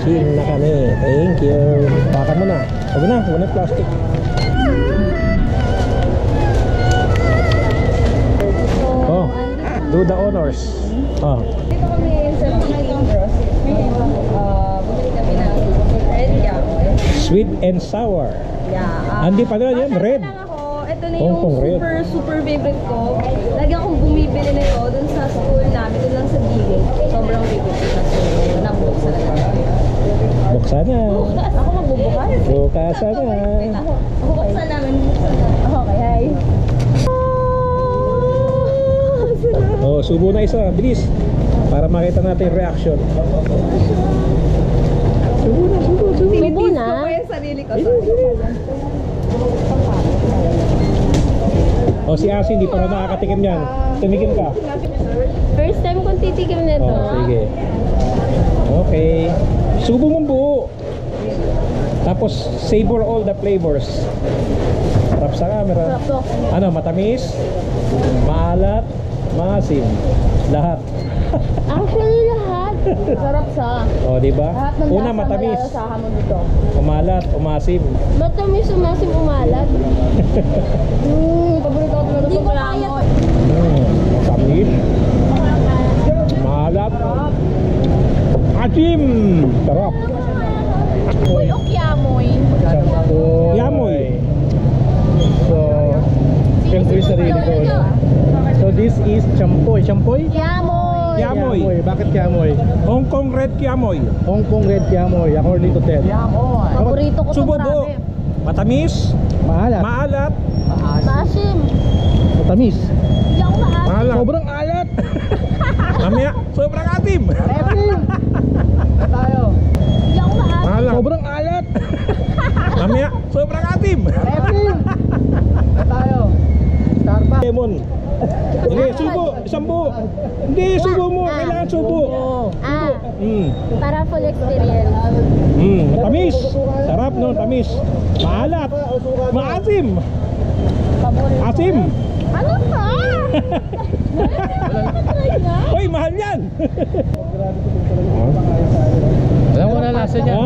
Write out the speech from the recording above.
Lasing na kami. Thank you. Baka mo na. Huwag na plastic. Oh, do the honors. Oh. Dito kami sa Philippine Grocery. Bumili kami ng red yamoy. Sweet and sour. Yeah. Hindi pala yan, red. Ito na Hong yung Kong red. super favorite ko. Lagi akong bumibili nito dun sa school namin, dun lang sa gilid. Sobrang favorite ko kasi nabuksan na lang. Buksan na. Ako magbubukas. Bukasan na. Buksan namin. Okay, hi. Oh, subo na isa. Bilis. Para makita natin yung reaction. Subo na. Subo na? Ko pa yung sarili ko. Oh, si Asi hindi pa rin nakakatikim yan. Tumigil ka. First time kong titikim na ito. Oh, sige. Okay. Subo mong buo. Tapos savor all the flavors. Harap sa camera. Sarap to. Ano, matamis, maalat, maasim. Lahat. Actually, lahat. Sarap sa. Oh, di ba? Lahat ng Una lasa matamis, malalasahan mo dito. umalat, umasim. Matamis, umasim, umalat. Paborito ko talaga sa yamoy. Tamis, maalat, asim. Sarap. Uy, ok yamoy. Yamoy. So, siyempre sarili ko, no? So this is champoy. Champoy? Yamoy. Yamoy. Bakit yamoy? Hong Kong red kiamoy. Hong Kong red yamoy, according to Ted. Paborito ko to, Subo buo. grabe. Matamis, Maalat. maalat, Maasim. Matamis. Hindi ako maasim. maalat. Sobrang alat. Mamaya, sobrang atim. Tayo. Hindi ako maasim. Maalat. Sobrang alat. Mamaya, sobrang atim. Tayo. Starbucks. Lemon. Hindi, subo. Isang buo. Hindi, subo mo. Kailangan subo. Para full experience. Tamis. Sarap no, tamis. Maalat. Maasim. Paborito. Asim. Ano ka? Hoy, mahal yan. Alam mo na lasa niya.